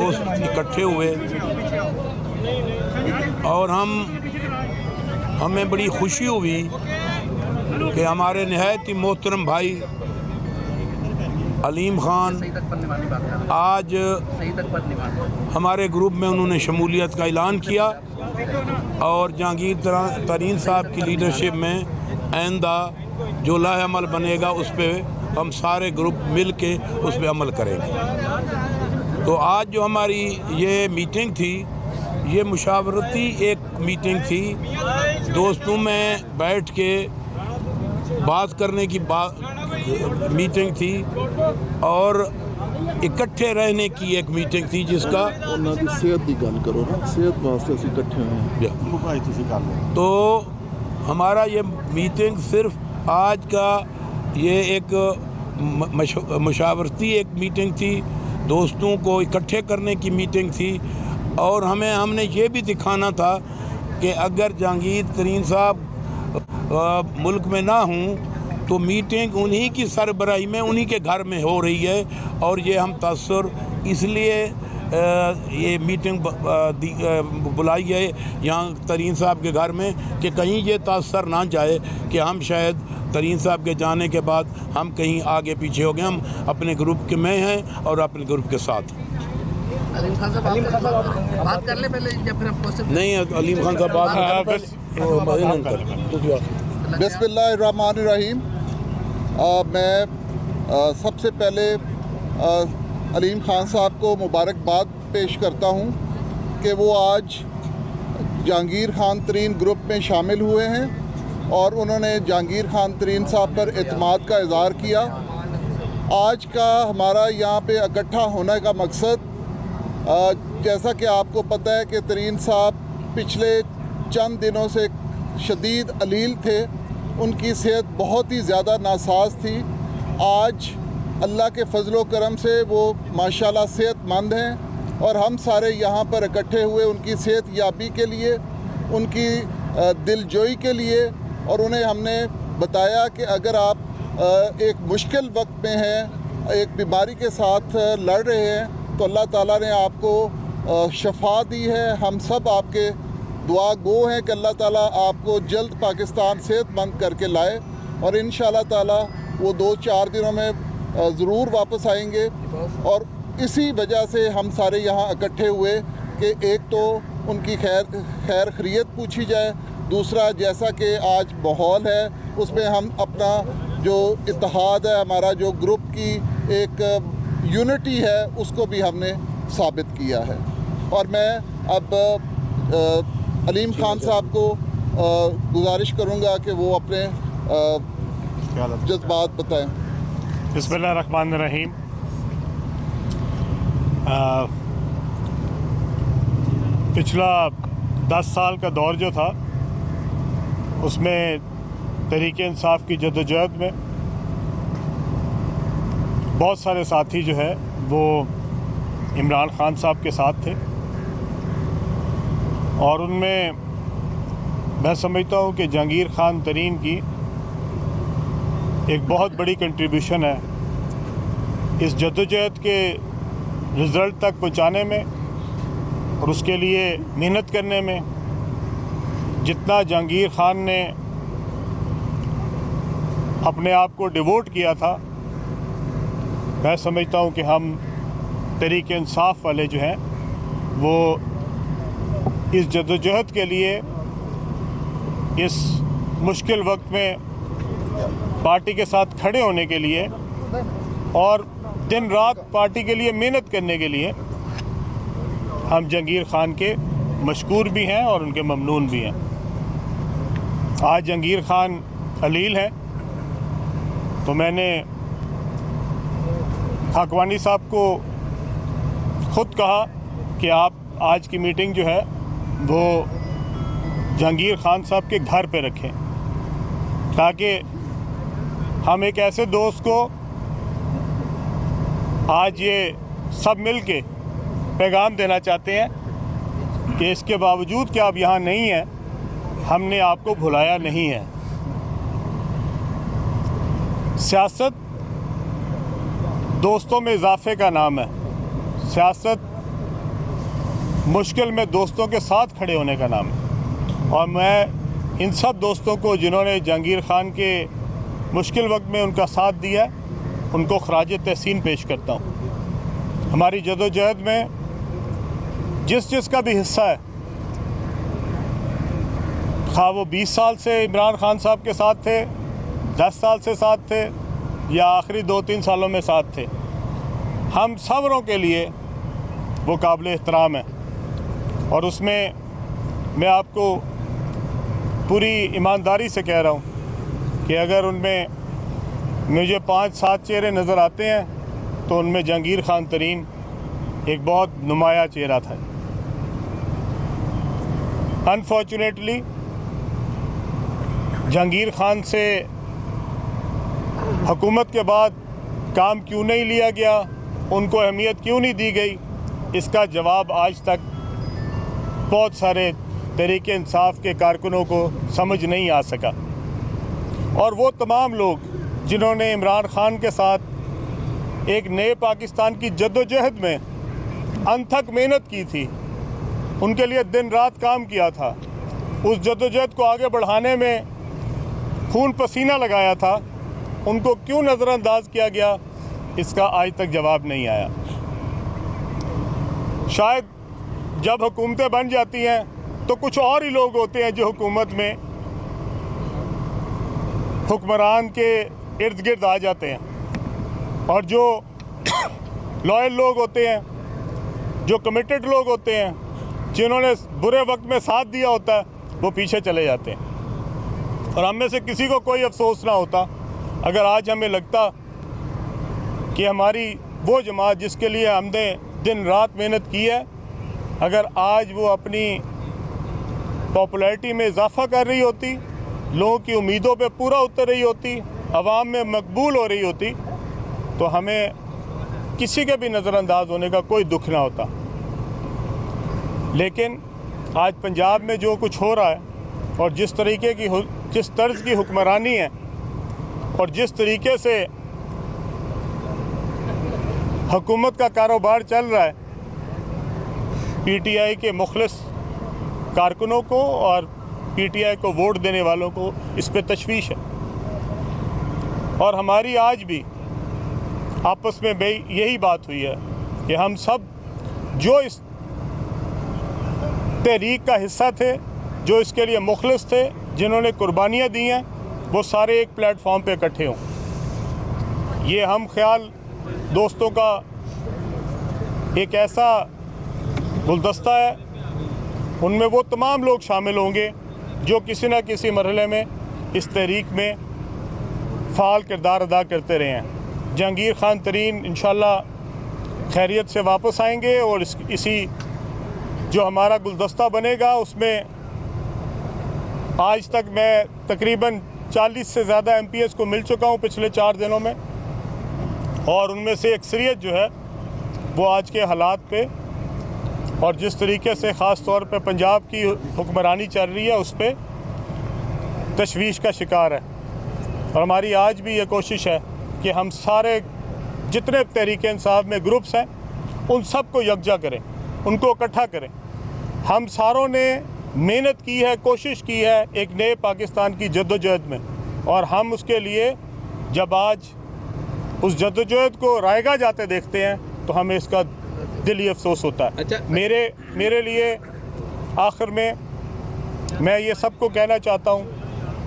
दोस्त इकट्ठे हुए और हमें बड़ी खुशी हुई कि हमारे नहायत ही मोहतरम भाई अलीम ख़ान आज हमारे ग्रुप में उन्होंने शमूलियत का ऐलान किया और जहांगीर तरीन साहब की लीडरशिप में आइंदा जो लाहे अमल बनेगा उस पर हम सारे ग्रुप मिल के उस पर अमल करेंगे। तो आज जो हमारी ये मीटिंग थी, ये मुशावरती एक मीटिंग थी, दोस्तों में बैठ के बात करने की मीटिंग थी और इकट्ठे रहने की एक मीटिंग थी जिसका सेहत की गल करो ना, सेहत वास्ते इकट्ठे हैं। तो हमारा ये मीटिंग सिर्फ आज का ये एक मुशावरती एक मीटिंग थी, दोस्तों को इकट्ठे करने की मीटिंग थी और हमने ये भी दिखाना था कि अगर जहांगीर तरीन साहब मुल्क में ना हों तो मीटिंग उन्हीं की सरबराही में उन्हीं के घर में हो रही है और ये हम तासुर इसलिए ये मीटिंग बुलाई है यहाँ तरीन साहब के घर में कि कहीं ये तासर ना जाए कि हम शायद तरीन साहब के जाने के बाद हम कहीं आगे पीछे हो गए। हम अपने ग्रुप के में हैं और अपने ग्रुप के साथ। अलीम खान साहब बात कर ले पहले या फिर हम क्वेश्चन नहीं, अलीम खान साहब बात बिस्मिल्लाहिर्रहमानिर्रहीम। मैं सबसे पहले अलीम खान साहब को मुबारकबाद पेश करता हूं कि वो आज जहांगीर खान तरीन ग्रुप में शामिल हुए हैं और उन्होंने जहांगीर खान तरीन साहब पर एतमाद का इज़हार किया। आज का हमारा यहाँ पे इकट्ठा होने का मकसद, जैसा कि आपको पता है कि तरीन साहब पिछले चंद दिनों से शदीद अलील थे, उनकी सेहत बहुत ही ज़्यादा नासाज थी। आज अल्लाह के फजलो करम से वो माशाल्लाह सेहतमंद हैं और हम सारे यहाँ पर इकट्ठे हुए उनकी सेहत याबी के लिए, उनकी दिलजोई के लिए, और उन्हें हमने बताया कि अगर आप एक मुश्किल वक्त में हैं, एक बीमारी के साथ लड़ रहे हैं, तो अल्लाह ताला ने आपको शफा दी है। हम सब आपके दुआ गो हैं कि अल्लाह ताला आपको जल्द पाकिस्तान सेहतमंद करके लाए और इंशाअल्लाह ताला वो 2-4 दिनों में ज़रूर वापस आएंगे। और इसी वजह से हम सारे यहाँ इकट्ठे हुए कि एक तो उनकी खैर खैरियत पूछी जाए, दूसरा जैसा कि आज माहौल है उसमें हम अपना जो इत्तेहाद है, हमारा जो ग्रुप की एक यूनिटी है, उसको भी हमने साबित किया है। और मैं अब अलीम खान साहब को गुजारिश करूँगा कि वो अपने जज्बात बताएं। बिस्मिल्लाहिर्रहमानिर्रहीम। पिछला 10 साल का दौर जो था उसमें तहरीक इंसाफ की जद्दोजहद में बहुत सारे साथी जो है वो इमरान खान साहब के साथ थे और उनमें मैं समझता हूँ कि जहांगीर खान तरीन की एक बहुत बड़ी कंट्रीब्यूशन है इस जद्दोजहद के रिज़ल्ट तक पहुँचाने में और उसके लिए मेहनत करने में। जितना जहांगीर खान ने अपने आप को डिवोट किया था, मैं समझता हूँ कि हम तहरीक इंसाफ वाले जो हैं वो इस जद्दोजहद के लिए, इस मुश्किल वक्त में पार्टी के साथ खड़े होने के लिए और दिन रात पार्टी के लिए मेहनत करने के लिए हम जहांगीर खान के मशकूर भी हैं और उनके ममनून भी हैं। आज जहांगीर खान अलील हैं तो मैंने हकवानी साहब को ख़ुद कहा कि आप आज की मीटिंग जो है वो जहांगीर खान साहब के घर पे रखें ताकि हम एक ऐसे दोस्त को आज ये सब मिल के पैगाम देना चाहते हैं कि इसके बावजूद कि आप यहाँ नहीं हैं, हमने आपको भुलाया नहीं है। सियासत दोस्तों में इजाफे का नाम है। सियासत मुश्किल में दोस्तों के साथ खड़े होने का नाम है। और मैं इन सब दोस्तों को जिन्होंने जहांगीर खान के मुश्किल वक्त में उनका साथ दिया, उनको खराज तहसीन पेश करता हूँ। हमारी जदोजहद में जिसका भी हिस्सा है, खा वो 20 साल से इमरान खान साहब के साथ थे, 10 साल से साथ थे, या आखिरी 2-3 सालों में साथ थे, हम सबरों के लिए वो काबिल एहतराम है। और उसमें मैं आपको पूरी ईमानदारी से कह रहा हूँ कि अगर उनमें मुझे 5-7 चेहरे नज़र आते हैं तो उनमें जहांगीर खान तरीन एक बहुत नुमाया चेहरा था। अनफॉर्चुनेटली जहांगीर खान से हुकूमत के बाद काम क्यों नहीं लिया गया, उनको अहमियत क्यों नहीं दी गई, इसका जवाब आज तक बहुत सारे तहरीक इंसाफ के कारकुनों को समझ नहीं आ सका। और वो तमाम लोग जिन्होंने इमरान खान के साथ एक नए पाकिस्तान की जद्दोजहद में अनथक मेहनत की थी, उनके लिए दिन रात काम किया था, उस जद्दोजहद को आगे बढ़ाने में खून पसीना लगाया था, उनको क्यों नज़रअंदाज किया गया, इसका आज तक जवाब नहीं आया। शायद जब हुकूमतें बन जाती हैं तो कुछ और ही लोग होते हैं जो हुकूमत में हुक्मरान के इर्द गिर्द आ जाते हैं, और जो लॉयल लोग होते हैं, जो कमिटेड लोग होते हैं, जिन्होंने बुरे वक्त में साथ दिया होता है, वो पीछे चले जाते हैं। और हम में से किसी को कोई अफसोस ना होता अगर आज हमें लगता कि हमारी वो जमात जिसके लिए हमने दिन रात मेहनत की है, अगर आज वो अपनी पॉपुलैरिटी में इजाफा कर रही होती, लोगों की उम्मीदों पे पूरा उतर रही होती, अवाम में मकबूल हो रही होती, तो हमें किसी के भी नज़रअंदाज होने का कोई दुख ना होता। लेकिन आज पंजाब में जो कुछ हो रहा है और जिस तर्ज की हुक्मरानी है और जिस तरीके से हुकूमत का कारोबार चल रहा है, पीटीआई के मुखलिस कारकुनों को और पीटीआई को वोट देने वालों को इस पे तशवीश है। और हमारी आज भी आपस में यही बात हुई है कि हम सब जो इस तहरीक का हिस्सा थे, जो इसके लिए मुखलिस थे, जिन्होंने कुर्बानियाँ दी हैं, वो सारे एक प्लेटफॉर्म पे इकट्ठे हों। ये हम ख्याल दोस्तों का एक ऐसा गुलदस्ता है, उनमें वो तमाम लोग शामिल होंगे जो किसी न किसी मरहले में इस तहरीक में फ़ाल किरदार अदा करते रहे हैं। जहांगीर खान तरीन इंशाअल्लाह खैरियत से वापस आएंगे और इसी जो हमारा गुलदस्ता बनेगा उसमें आज तक मैं तकरीबन 40 से ज़्यादा MPs को मिल चुका हूँ पिछले 4 दिनों में, और उनमें से अक्सरियत जो है वो आज के हालात पे और जिस तरीके से ख़ास तौर पे पंजाब की हुक्मरानी चल रही है उस पर तशवीश का शिकार है। और हमारी आज भी ये कोशिश है कि हम सारे जितने तहरीक इंसाफ में ग्रुप्स हैं उन सब को यकजा करें, उनको इकट्ठा करें। हम सारों ने मेहनत की है, कोशिश की है एक नए पाकिस्तान की जद्दोजहद में, और हम उसके लिए जब आज उस जद्दोजहद को रायगा जाते देखते हैं तो हमें इसका दिली अफसोस होता है। अच्छा। मेरे लिए आखिर में मैं ये सबको कहना चाहता हूँ,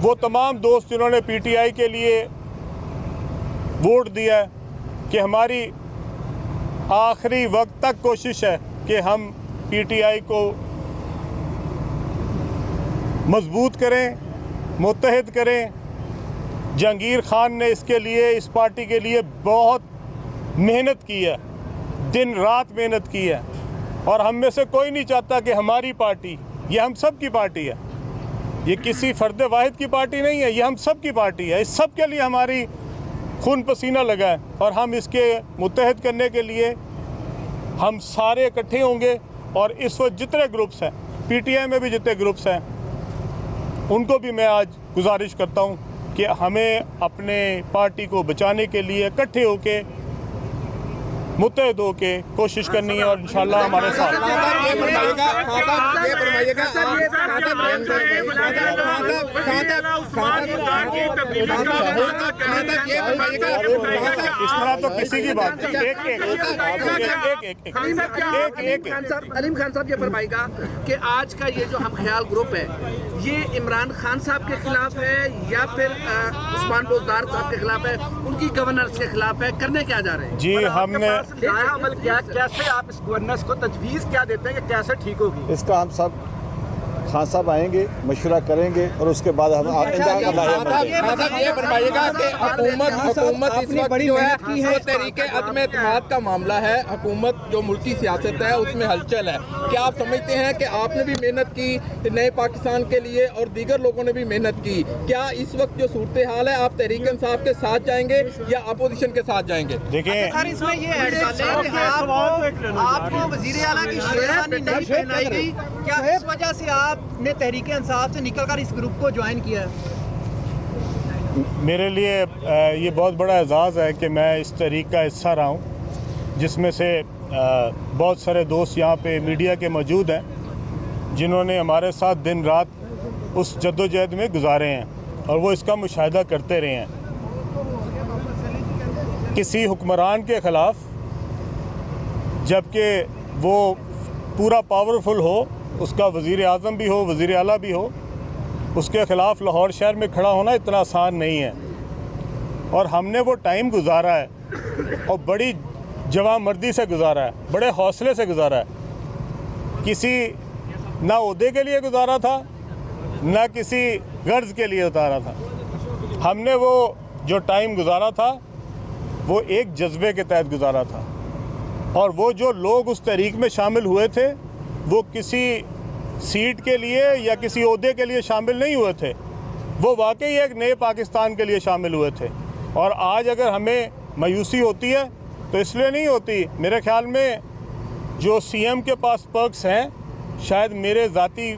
वो तमाम दोस्त जिन्होंने पीटीआई के लिए वोट दिया है, कि हमारी आखिरी वक्त तक कोशिश है कि हम पीटीआई को मजबूत करें, मुत्तहिद करें। जहांगीर खान ने इसके लिए, इस पार्टी के लिए बहुत मेहनत की है, दिन रात मेहनत की है, और हम में से कोई नहीं चाहता कि हमारी पार्टी, ये हम सब की पार्टी है, ये किसी फ़र्द वाहिद की पार्टी नहीं है, ये हम सब की पार्टी है। इस सब के लिए हमारी खून पसीना लगा है, और हम इसके मुत्तहिद करने के लिए हम सारे इकट्ठे होंगे। और इस वक्त जितने ग्रुप्स हैं, पीटीआई में भी जितने ग्रुप्स हैं, उनको भी मैं आज गुजारिश करता हूं कि हमें अपने पार्टी को बचाने के लिए इकट्ठे होके मुत्तहद होके कोशिश करनी है और इंशाल्लाह हमारे साथ इस तरह तो किसी की बात अलीम खान साहब ये फरमाएगा कि आज का ये जो हम ख्याल ग्रुप है ये इमरान खान साहब के खिलाफ है या फिर उस्मान बोजदार साहब के खिलाफ है, उनकी गवर्नेंस के खिलाफ है, करने क्या जा रहे हैं? जी हमने अमल किया, कैसे आप इस गवर्नेंस को तजवीज़ क्या देते हैं कि कैसे ठीक होगी? इसका हम सब खान साहब आएंगे, मशवरा करेंगे और उसके बाद हम ये फरमाइएगा कि हुकूमत इस वक्त जो है वो तहरीके अदम एतमाद का मामला है, हुकूमत जो मुल्की सियासत है उसमें हलचल है। क्या आप समझते हैं कि आपने भी मेहनत की नए पाकिस्तान के लिए और दीगर लोगों ने भी मेहनत की, क्या इस वक्त जो सूरत हाल है आप तहरीक इंसाफ के साथ जाएंगे या अपोजिशन के साथ जाएंगे? देखिए इसमें ये ऐड कर लें कि आपको वज़ीर आला की शेरवानी नहीं पहनाई गई, क्या इस वजह से आपने तहरीक इंसाफ से निकलकर इस ग्रुप को ज्वाइन किया है? मेरे लिए ये बहुत बड़ा एजाज़ है कि मैं इस तहरीक का हिस्सा रहा हूँ, जिसमें से बहुत सारे दोस्त यहाँ पे मीडिया के मौजूद हैं जिन्होंने हमारे साथ दिन रात उस जद्दोजहद में गुजारे हैं और वो इसका मुशाहिदा करते रहे हैं। किसी हुक्मरान के ख़िलाफ़ जबकि वो पूरा पावरफुल हो, उसका वज़ीर आज़म भी हो, वज़ीर आला भी हो, उसके ख़िलाफ़ लाहौर शहर में खड़ा होना इतना आसान नहीं है। और हमने वो टाइम गुजारा है और बड़ी जवामर्दी से गुजारा है, बड़े हौसले से गुजारा है। किसी ना ओहदे के लिए गुजारा था, ना किसी गर्ज के लिए उतारा था। हमने वो जो टाइम गुजारा था वो एक जज्बे के तहत गुजारा था। और वो जो लोग उस तहरीक में शामिल हुए थे वो किसी सीट के लिए या किसी ओहदे के लिए शामिल नहीं हुए थे, वो वाकई एक नए पाकिस्तान के लिए शामिल हुए थे। और आज अगर हमें मायूसी होती है तो इसलिए नहीं होती, मेरे ख्याल में जो सीएम के पास पर्क्स हैं, शायद मेरे ज़ाती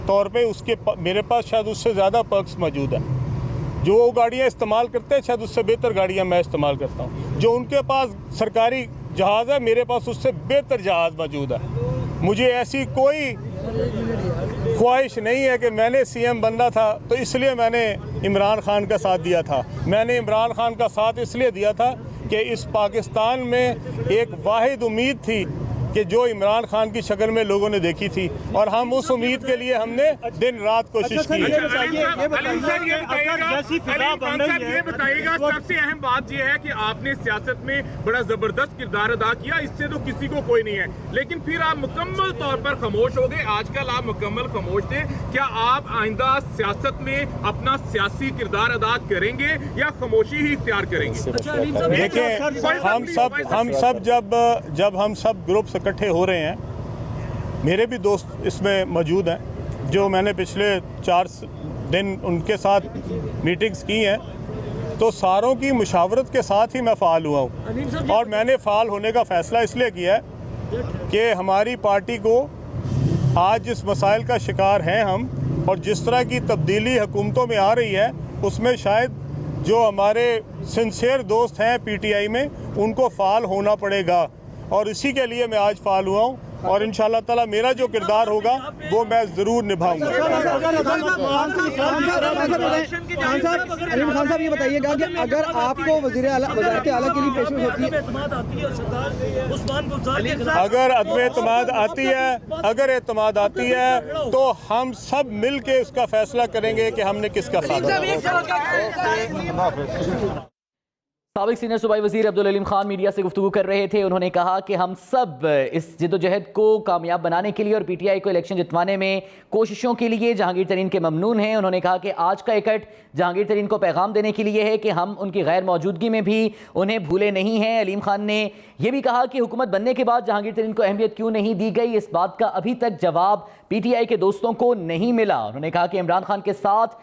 तौर पे मेरे पास शायद उससे ज़्यादा पर्क्स मौजूद हैं। जो वो गाड़ियाँ इस्तेमाल करते हैं शायद उससे बेहतर गाड़ियाँ मैं इस्तेमाल करता हूँ। जो उनके पास सरकारी जहाज़ है, मेरे पास उससे बेहतर जहाज़ मौजूद है। मुझे ऐसी कोई ख्वाहिश नहीं है कि मैंने सीएम बनना था तो इसलिए मैंने इमरान खान का साथ दिया था। मैंने इमरान खान का साथ इसलिए दिया था कि इस पाकिस्तान में एक वाहिद उम्मीद थी कि जो इमरान खान की शक्ल में लोगों ने देखी थी, और हम उस उम्मीद के लिए हमने दिन रात कोशिश की। ये बताइएगा, सबसे अहम बात यह है कि आपने सियासत में बड़ा जबरदस्त किरदार अदा किया, इससे तो किसी को कोई नहीं है, लेकिन फिर आप मुकम्मल तौर पर खामोश हो गए। आजकल आप मुकम्मल खामोश थे। क्या आप आइंदा सियासत में अपना सियासी किरदार अदा करेंगे या खामोशी ही इख्तियार करेंगे? देखिए, हम सब जब हम सब ग्रुप इकट्ठे हो रहे हैं, मेरे भी दोस्त इसमें मौजूद हैं जो मैंने पिछले 4 दिन उनके साथ मीटिंग्स की हैं, तो सारों की मुशावरत के साथ ही मैं फ़ाल हुआ हूँ। और मैंने फ़ाल होने का फ़ैसला इसलिए किया है कि हमारी पार्टी को आज जिस मसाइल का शिकार हैं हम, और जिस तरह की तब्दीली हुकूमतों में आ रही है, उसमें शायद जो हमारे सिंसियर दोस्त हैं पीटीआई में, उनको फ़ाल होना पड़ेगा। और इसी के लिए मैं आज फ़ाल हुआ हूँ, और इंशाअल्लाह ताला मेरा जो किरदार होगा वो मैं ज़रूर निभाऊंगा। अलीम खान साहब ये बताइएगा कि अगर आपको वज़ीर-ए-आला के लिए पेशकश होती है, अगर अदम एतमाद आती है तो हम सब मिल के उसका फैसला करेंगे कि हमने किसका साथ दिया। साबिक सीनियर सूबाई वज़ीर अब्दुल अलीम खान मीडिया से गुफ्तगू कर रहे थे। उन्होंने कहा कि हम सब इस जद्दोजहद को कामयाब बनाने के लिए और पीटीआई को इलेक्शन जितवाने में कोशिशों के लिए जहांगीर तरीन के ममनून हैं। उन्होंने कहा कि आज का इकट्ठ जहांगीर तरीन को पैगाम देने के लिए है कि हम उनकी गैर मौजूदगी में भी उन्हें भूले नहीं हैं। अलीम खान ने यह भी कहा कि हुकूमत बनने के बाद जहांगीर तरीन को अहमियत क्यों नहीं दी गई, इस बात का अभी तक जवाब पीटीआई के दोस्तों को नहीं मिला। उन्होंने कहा कि इमरान खान के साथ